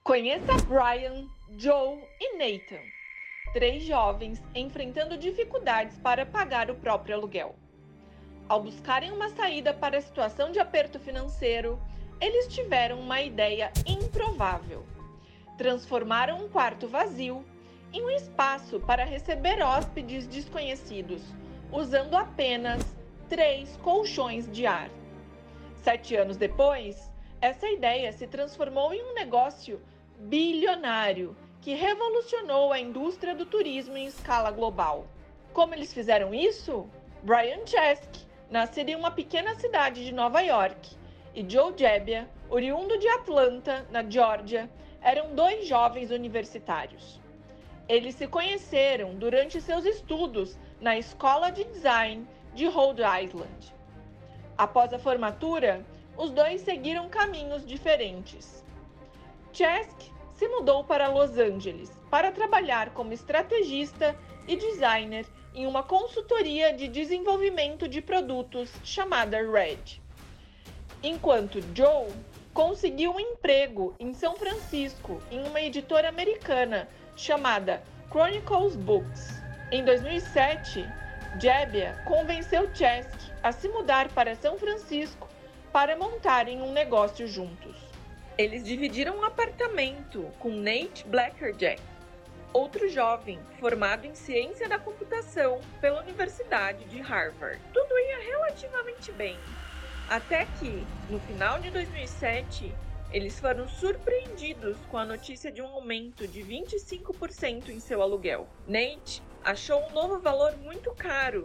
Conheça Brian, Joe e Nathan, 3 jovens enfrentando dificuldades para pagar o próprio aluguel. Ao buscarem uma saída para a situação de aperto financeiro, eles tiveram uma ideia improvável. Transformaram um quarto vazio em um espaço para receber hóspedes desconhecidos, usando apenas 3 colchões de ar. 7 anos depois, essa ideia se transformou em um negócio bilionário que revolucionou a indústria do turismo em escala global. Como eles fizeram isso? Brian Chesky, nascido em uma pequena cidade de Nova York, e Joe Gebbia, oriundo de Atlanta, na Geórgia, eram 2 jovens universitários. Eles se conheceram durante seus estudos na Escola de Design de Rhode Island. Após a formatura, os 2 seguiram caminhos diferentes. Chesky se mudou para Los Angeles para trabalhar como estrategista e designer em uma consultoria de desenvolvimento de produtos chamada Red. Enquanto Joe conseguiu um emprego em São Francisco em uma editora americana chamada Chronicles Books. Em 2007, Gebbia convenceu Chesky a se mudar para São Francisco para montarem um negócio juntos. Eles dividiram um apartamento com Nate Blackerjack, outro jovem formado em ciência da computação pela Universidade de Harvard. Tudo ia relativamente bem, até que, no final de 2007, eles foram surpreendidos com a notícia de um aumento de 25% em seu aluguel. Nate achou um novo valor muito caro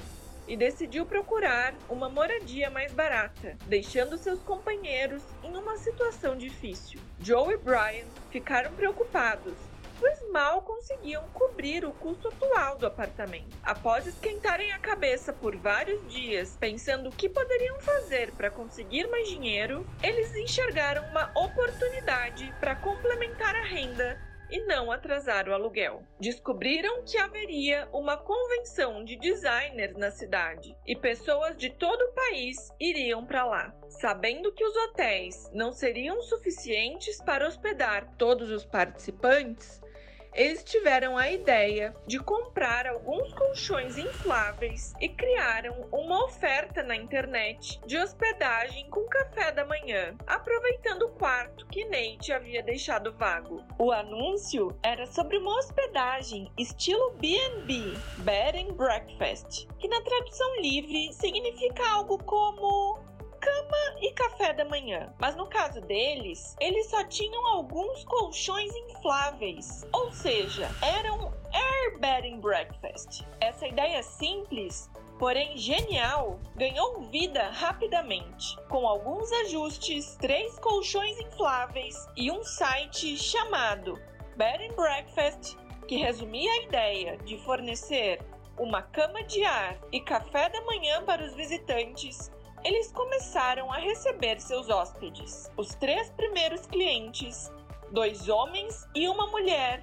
e decidiu procurar uma moradia mais barata, deixando seus companheiros em uma situação difícil. Joe e Brian ficaram preocupados, pois mal conseguiam cobrir o custo atual do apartamento. Após esquentarem a cabeça por vários dias, pensando o que poderiam fazer para conseguir mais dinheiro, eles enxergaram uma oportunidade para complementar a renda e não atrasar o aluguel. Descobriram que haveria uma convenção de designers na cidade e pessoas de todo o país iriam para lá. Sabendo que os hotéis não seriam suficientes para hospedar todos os participantes, eles tiveram a ideia de comprar alguns colchões infláveis e criaram uma oferta na internet de hospedagem com café da manhã, aproveitando o quarto que Nate havia deixado vago. O anúncio era sobre uma hospedagem estilo B&B, Bed and Breakfast, que na tradução livre significa algo como cama e café da manhã. Mas no caso deles, eles só tinham alguns colchões infláveis, ou seja, era um Air Bed and Breakfast. Essa ideia simples, porém genial, ganhou vida rapidamente. Com alguns ajustes, 3 colchões infláveis e um site chamado Bed and Breakfast, que resumia a ideia de fornecer uma cama de ar e café da manhã para os visitantes, eles começaram a receber seus hóspedes. Os 3 primeiros clientes, 2 homens e uma mulher,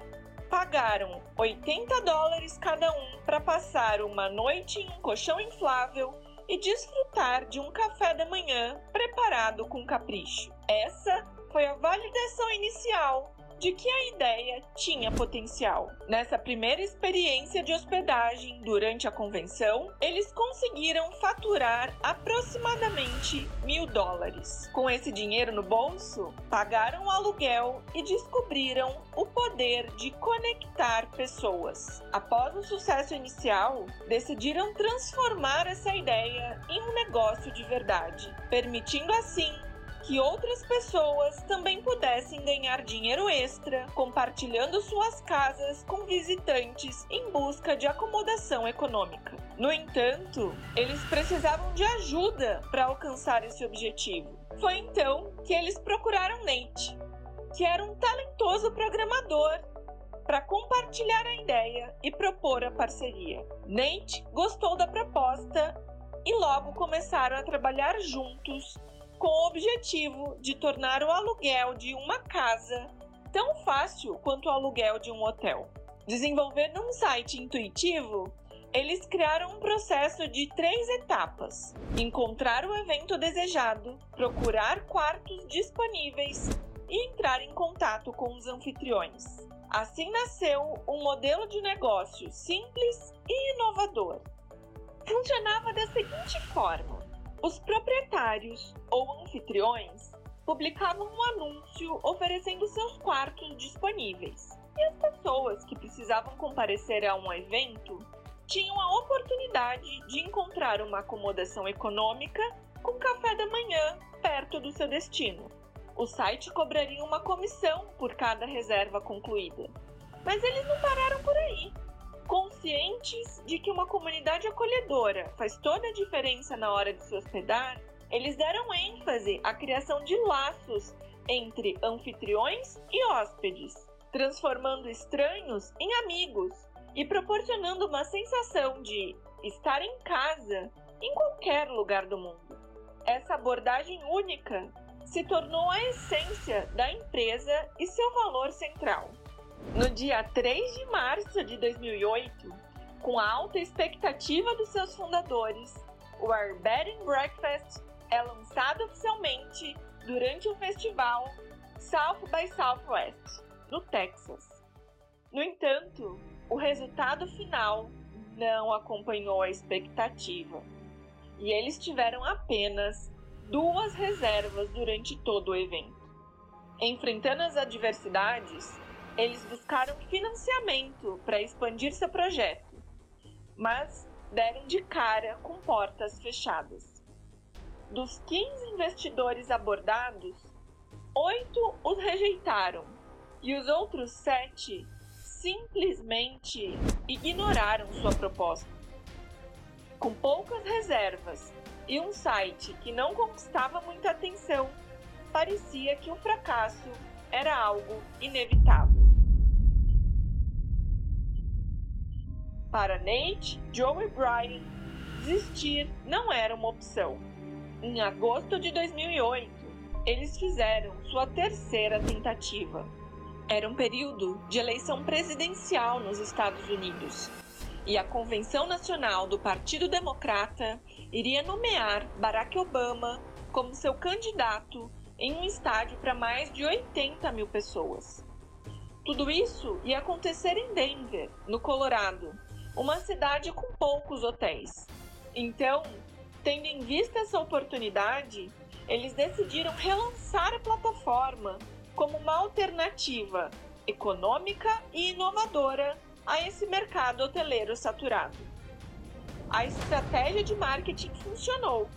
pagaram $80 cada um para passar uma noite em um colchão inflável e desfrutar de um café da manhã preparado com capricho. Essa foi a validação inicial de que a ideia tinha potencial. Nessa primeira experiência de hospedagem durante a convenção, eles conseguiram faturar aproximadamente $1.000. Com esse dinheiro no bolso, pagaram o aluguel e descobriram o poder de conectar pessoas. Após o sucesso inicial, decidiram transformar essa ideia em um negócio de verdade, permitindo assim que outras pessoas também pudessem ganhar dinheiro extra, compartilhando suas casas com visitantes em busca de acomodação econômica. No entanto, eles precisavam de ajuda para alcançar esse objetivo. Foi então que eles procuraram Nate, que era um talentoso programador, para compartilhar a ideia e propor a parceria. Nate gostou da proposta e logo começaram a trabalhar juntos com o objetivo de tornar o aluguel de uma casa tão fácil quanto o aluguel de um hotel. Desenvolvendo um site intuitivo, eles criaram um processo de 3 etapas: encontrar o evento desejado, procurar quartos disponíveis e entrar em contato com os anfitriões. Assim nasceu um modelo de negócio simples e inovador. Funcionava da seguinte forma: os proprietários ou anfitriões publicavam um anúncio oferecendo seus quartos disponíveis, e as pessoas que precisavam comparecer a um evento tinham a oportunidade de encontrar uma acomodação econômica com café da manhã perto do seu destino. O site cobraria uma comissão por cada reserva concluída. Mas eles não pararam por aí. Conscientes de que uma comunidade acolhedora faz toda a diferença na hora de se hospedar, eles deram ênfase à criação de laços entre anfitriões e hóspedes, transformando estranhos em amigos e proporcionando uma sensação de estar em casa em qualquer lugar do mundo. Essa abordagem única se tornou a essência da empresa e seu valor central. No dia 3 de março de 2008, com a alta expectativa dos seus fundadores, o Our Bed and Breakfast é lançado oficialmente durante o festival South by Southwest, no Texas. No entanto, o resultado final não acompanhou a expectativa, e eles tiveram apenas 2 reservas durante todo o evento. Enfrentando as adversidades, eles buscaram financiamento para expandir seu projeto, mas deram de cara com portas fechadas. Dos 15 investidores abordados, 8 os rejeitaram e os outros 7 simplesmente ignoraram sua proposta. Com poucas reservas e um site que não conquistava muita atenção, parecia que o fracasso era algo inevitável. Para Nate, Joe e Brian, desistir não era uma opção. Em agosto de 2008, eles fizeram sua terceira tentativa. Era um período de eleição presidencial nos Estados Unidos, e a Convenção Nacional do Partido Democrata iria nomear Barack Obama como seu candidato em um estádio para mais de 80 mil pessoas. Tudo isso ia acontecer em Denver, no Colorado, uma cidade com poucos hotéis. Então, tendo em vista essa oportunidade, eles decidiram relançar a plataforma como uma alternativa econômica e inovadora a esse mercado hoteleiro saturado. A estratégia de marketing funcionou,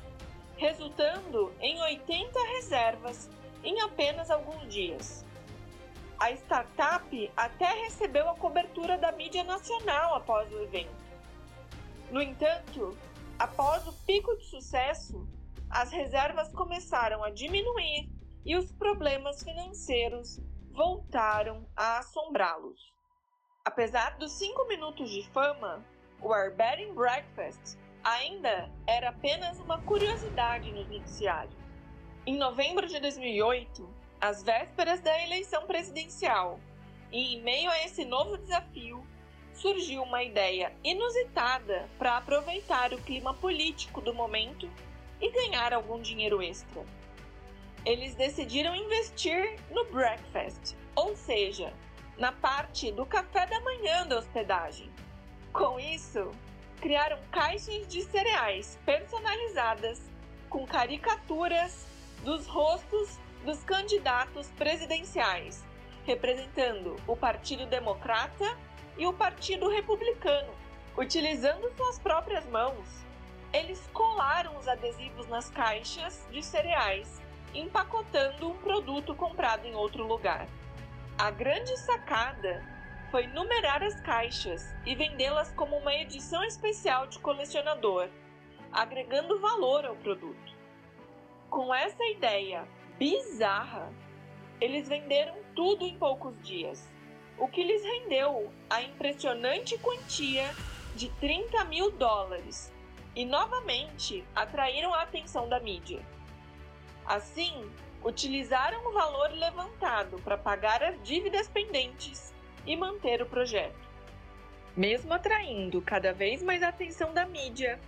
resultando em 80 reservas em apenas alguns dias. A startup até recebeu a cobertura da mídia nacional após o evento. No entanto, após o pico de sucesso, as reservas começaram a diminuir e os problemas financeiros voltaram a assombrá-los. Apesar dos 5 minutos de fama, o Our Bed and Breakfast ainda era apenas uma curiosidade no noticiário. Em novembro de 2008, às vésperas da eleição presidencial, e em meio a esse novo desafio, surgiu uma ideia inusitada para aproveitar o clima político do momento e ganhar algum dinheiro extra. Eles decidiram investir no breakfast, ou seja, na parte do café da manhã da hospedagem. Com isso, criaram caixas de cereais personalizadas com caricaturas dos rostos dos candidatos presidenciais, representando o Partido Democrata e o Partido Republicano. Utilizando suas próprias mãos, eles colaram os adesivos nas caixas de cereais, empacotando um produto comprado em outro lugar. A grande sacada foi numerar as caixas e vendê-las como uma edição especial de colecionador, agregando valor ao produto. Com essa ideia bizarra, eles venderam tudo em poucos dias, o que lhes rendeu a impressionante quantia de $30 mil e novamente atraíram a atenção da mídia. Assim, utilizaram o valor levantado para pagar as dívidas pendentes e manter o projeto. Mesmo atraindo cada vez mais a atenção da mídia,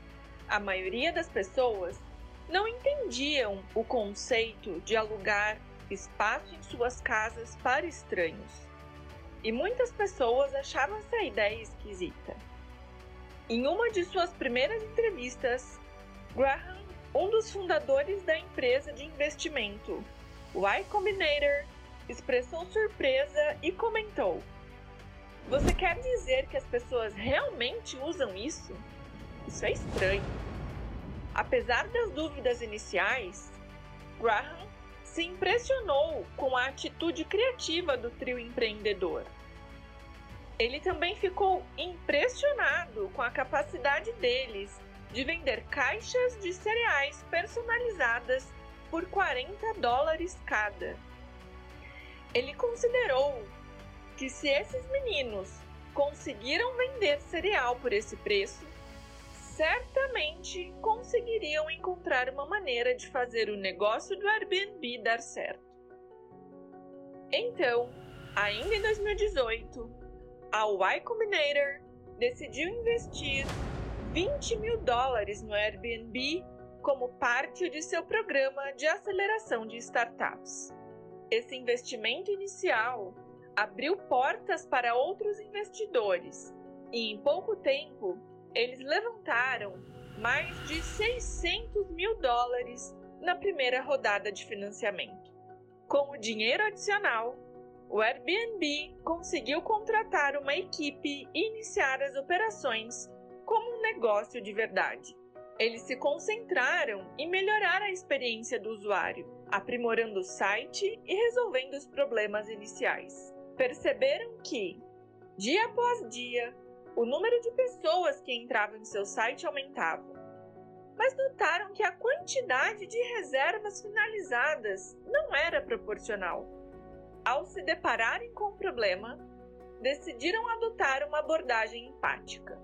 a maioria das pessoas não entendiam o conceito de alugar espaço em suas casas para estranhos. E muitas pessoas achavam essa ideia esquisita. Em uma de suas primeiras entrevistas, Graham, um dos fundadores da empresa de investimento Y Combinator, expressou surpresa e comentou: "Você quer dizer que as pessoas realmente usam isso? Isso é estranho." Apesar das dúvidas iniciais, Graham se impressionou com a atitude criativa do trio empreendedor. Ele também ficou impressionado com a capacidade deles de vender caixas de cereais personalizadas por $40 cada. Ele considerou que se esses meninos conseguiram vender cereal por esse preço, certamente conseguiriam encontrar uma maneira de fazer o negócio do Airbnb dar certo. Então, ainda em 2018, a Y Combinator decidiu investir $20 mil no Airbnb como parte de seu programa de aceleração de startups. Esse investimento inicial abriu portas para outros investidores e, em pouco tempo, eles levantaram mais de $600 mil na primeira rodada de financiamento. Com o dinheiro adicional, o Airbnb conseguiu contratar uma equipe e iniciar as operações como um negócio de verdade. Eles se concentraram em melhorar a experiência do usuário, aprimorando o site e resolvendo os problemas iniciais. Perceberam que, dia após dia, o número de pessoas que entravam em seu site aumentava, mas notaram que a quantidade de reservas finalizadas não era proporcional. Ao se depararem com o problema, decidiram adotar uma abordagem empática.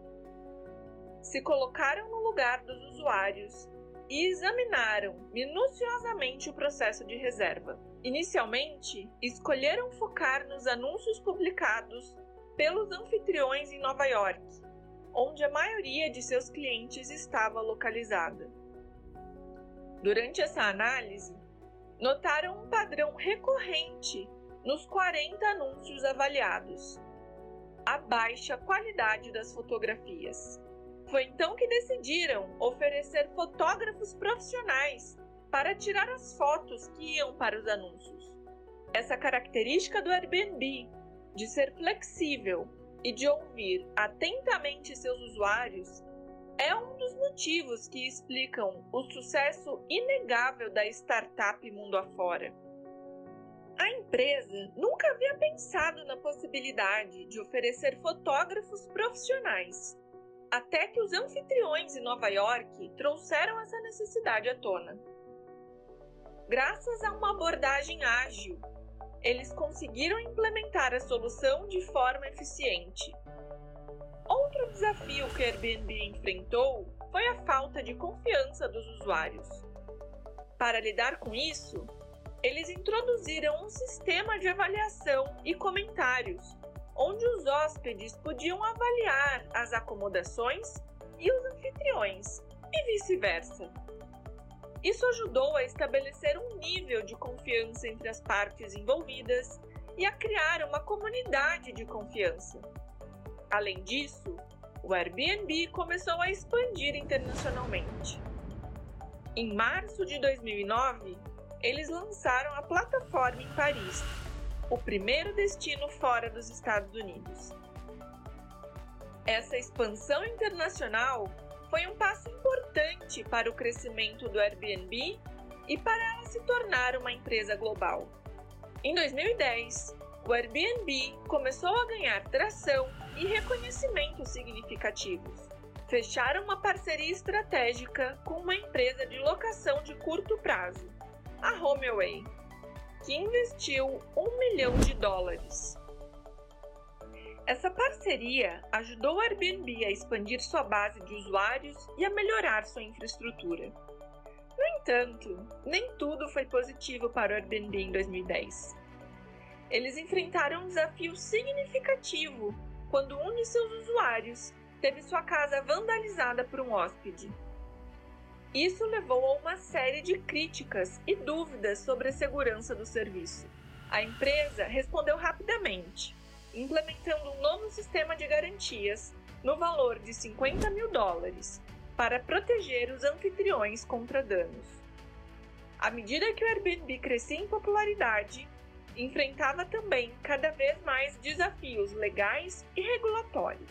Se colocaram no lugar dos usuários e examinaram minuciosamente o processo de reserva. Inicialmente, escolheram focar nos anúncios publicados pelos anfitriões em Nova York, onde a maioria de seus clientes estava localizada. Durante essa análise, notaram um padrão recorrente nos 40 anúncios avaliados: a baixa qualidade das fotografias. Foi então que decidiram oferecer fotógrafos profissionais para tirar as fotos que iam para os anúncios. Essa característica do Airbnb de ser flexível e de ouvir atentamente seus usuários é um dos motivos que explicam o sucesso inegável da startup mundo afora. A empresa nunca havia pensado na possibilidade de oferecer fotógrafos profissionais, até que os anfitriões em Nova York trouxeram essa necessidade à tona. Graças a uma abordagem ágil, eles conseguiram implementar a solução de forma eficiente. Outro desafio que a Airbnb enfrentou foi a falta de confiança dos usuários. Para lidar com isso, eles introduziram um sistema de avaliação e comentários, onde os hóspedes podiam avaliar as acomodações e os anfitriões, e vice-versa. Isso ajudou a estabelecer um nível de confiança entre as partes envolvidas e a criar uma comunidade de confiança. Além disso, o Airbnb começou a expandir internacionalmente. Em março de 2009, eles lançaram a plataforma em Paris, o primeiro destino fora dos Estados Unidos. Essa expansão internacional foi um passo importante para o crescimento do Airbnb e para ela se tornar uma empresa global. Em 2010, o Airbnb começou a ganhar tração e reconhecimentos significativos. Fecharam uma parceria estratégica com uma empresa de locação de curto prazo, a HomeAway, que investiu $1 milhão. Essa parceria ajudou o Airbnb a expandir sua base de usuários e a melhorar sua infraestrutura. No entanto, nem tudo foi positivo para o Airbnb em 2010. Eles enfrentaram um desafio significativo quando um de seus usuários teve sua casa vandalizada por um hóspede. Isso levou a uma série de críticas e dúvidas sobre a segurança do serviço. A empresa respondeu rapidamente, implementando um novo sistema de garantias no valor de $50 mil para proteger os anfitriões contra danos. À medida que o Airbnb crescia em popularidade, enfrentava também cada vez mais desafios legais e regulatórios.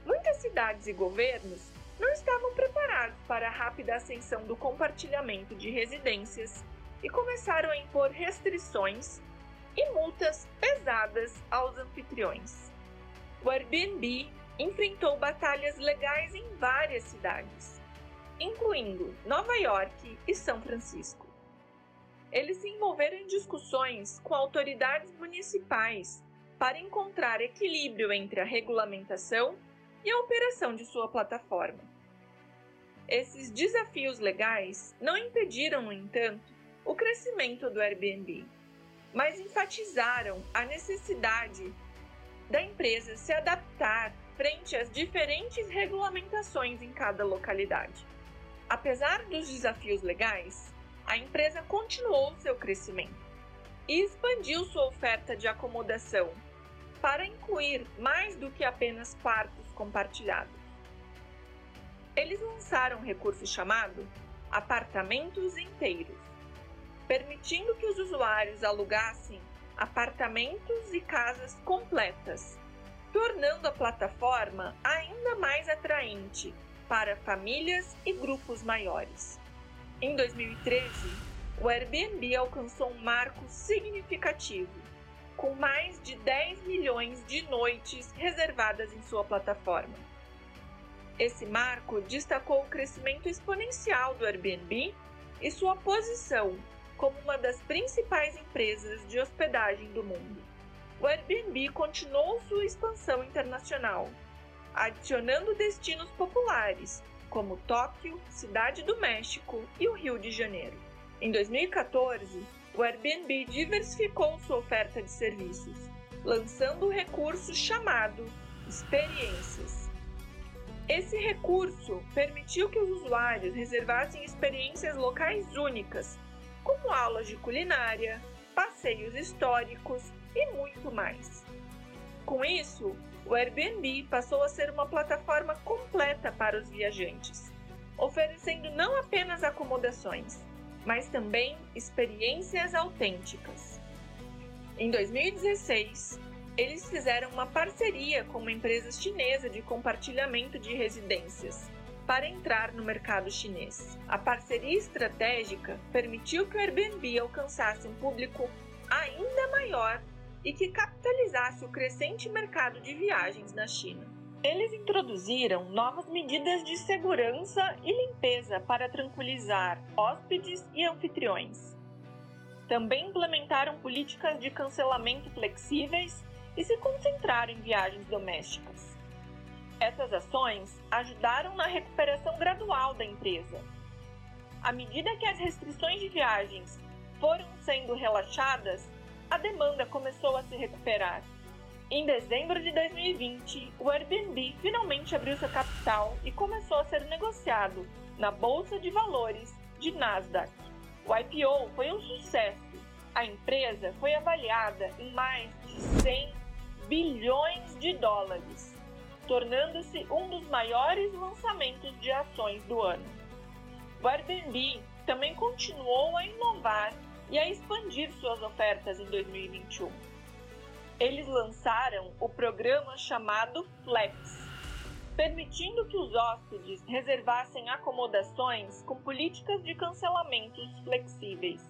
Muitas cidades e governos não estavam preparados para a rápida ascensão do compartilhamento de residências e começaram a impor restrições e multas pesadas aos anfitriões. O Airbnb enfrentou batalhas legais em várias cidades, incluindo Nova York e São Francisco. Eles se envolveram em discussões com autoridades municipais para encontrar equilíbrio entre a regulamentação e a operação de sua plataforma. Esses desafios legais não impediram, no entanto, o crescimento do Airbnb, mas enfatizaram a necessidade da empresa se adaptar frente às diferentes regulamentações em cada localidade. Apesar dos desafios legais, a empresa continuou seu crescimento e expandiu sua oferta de acomodação para incluir mais do que apenas quartos compartilhados. Eles lançaram um recurso chamado Apartamentos Inteiros, permitindo que os usuários alugassem apartamentos e casas completas, tornando a plataforma ainda mais atraente para famílias e grupos maiores. Em 2013, o Airbnb alcançou um marco significativo, com mais de 10 milhões de noites reservadas em sua plataforma. Esse marco destacou o crescimento exponencial do Airbnb e sua posição como uma das principais empresas de hospedagem do mundo. O Airbnb continuou sua expansão internacional, adicionando destinos populares, como Tóquio, Cidade do México e o Rio de Janeiro. Em 2014, o Airbnb diversificou sua oferta de serviços, lançando um recurso chamado Experiências. Esse recurso permitiu que os usuários reservassem experiências locais únicas, como aulas de culinária, passeios históricos e muito mais. Com isso, o Airbnb passou a ser uma plataforma completa para os viajantes, oferecendo não apenas acomodações, mas também experiências autênticas. Em 2016, eles fizeram uma parceria com uma empresa chinesa de compartilhamento de residências para entrar no mercado chinês. A parceria estratégica permitiu que o Airbnb alcançasse um público ainda maior e que capitalizasse o crescente mercado de viagens na China. Eles introduziram novas medidas de segurança e limpeza para tranquilizar hóspedes e anfitriões. Também implementaram políticas de cancelamento flexíveis e se concentraram em viagens domésticas. Essas ações ajudaram na recuperação gradual da empresa. À medida que as restrições de viagens foram sendo relaxadas, a demanda começou a se recuperar. Em dezembro de 2020, o Airbnb finalmente abriu seu capital e começou a ser negociado na Bolsa de Valores de Nasdaq. O IPO foi um sucesso. A empresa foi avaliada em mais de 100 bilhões de dólares, tornando-se um dos maiores lançamentos de ações do ano. O Airbnb também continuou a inovar e a expandir suas ofertas em 2021. Eles lançaram o programa chamado Flex, permitindo que os hóspedes reservassem acomodações com políticas de cancelamentos flexíveis.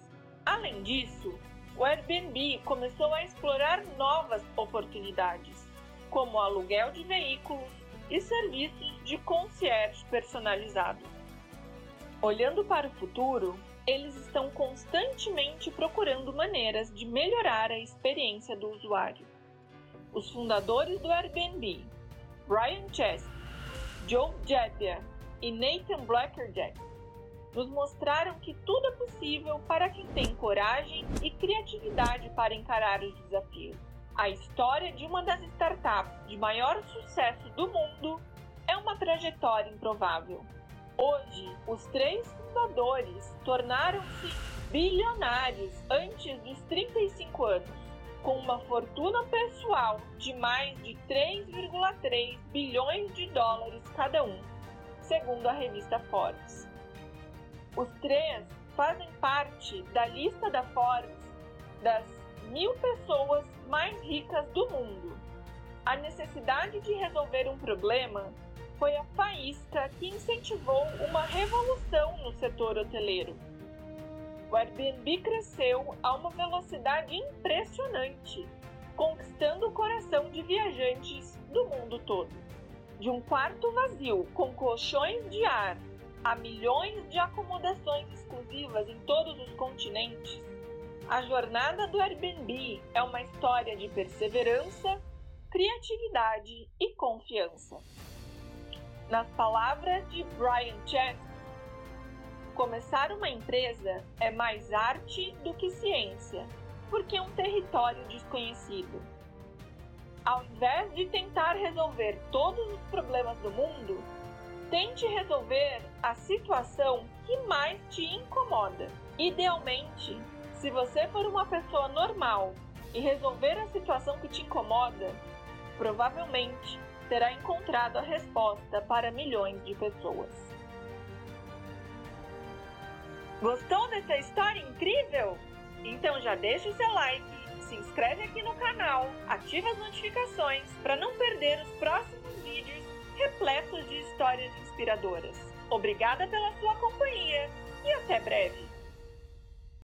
Além disso, o Airbnb começou a explorar novas oportunidades, como o aluguel de veículos e serviços de concierge personalizado. Olhando para o futuro, eles estão constantemente procurando maneiras de melhorar a experiência do usuário. Os fundadores do Airbnb, Brian Chesky, Joe Gebbia e Nathan Blackjack, nos mostraram que tudo é possível para quem tem coragem e criatividade para encarar os desafios. A história de uma das startups de maior sucesso do mundo é uma trajetória improvável. Hoje, os 3 fundadores tornaram-se bilionários antes dos 35 anos, com uma fortuna pessoal de mais de 3,3 bilhões de dólares cada um, segundo a revista Forbes. Os 3 fazem parte da lista da Forbes das 1000 pessoas mais ricas do mundo. A necessidade de resolver um problema foi a faísca que incentivou uma revolução no setor hoteleiro. O Airbnb cresceu a uma velocidade impressionante, conquistando o coração de viajantes do mundo todo. De um quarto vazio com colchões de ar a milhões de acomodações exclusivas em todos os continentes, a jornada do Airbnb é uma história de perseverança, criatividade e confiança. Nas palavras de Brian Chesky, começar uma empresa é mais arte do que ciência, porque é um território desconhecido. Ao invés de tentar resolver todos os problemas do mundo, tente resolver a situação que mais te incomoda. Idealmente, se você for uma pessoa normal e resolver a situação que te incomoda, provavelmente terá encontrado a resposta para milhões de pessoas. Gostou dessa história incrível? Então já deixa o seu like, se inscreve aqui no canal, ativa as notificações para não perder os próximos vídeos repletos de histórias inspiradoras. Obrigada pela sua companhia e até breve!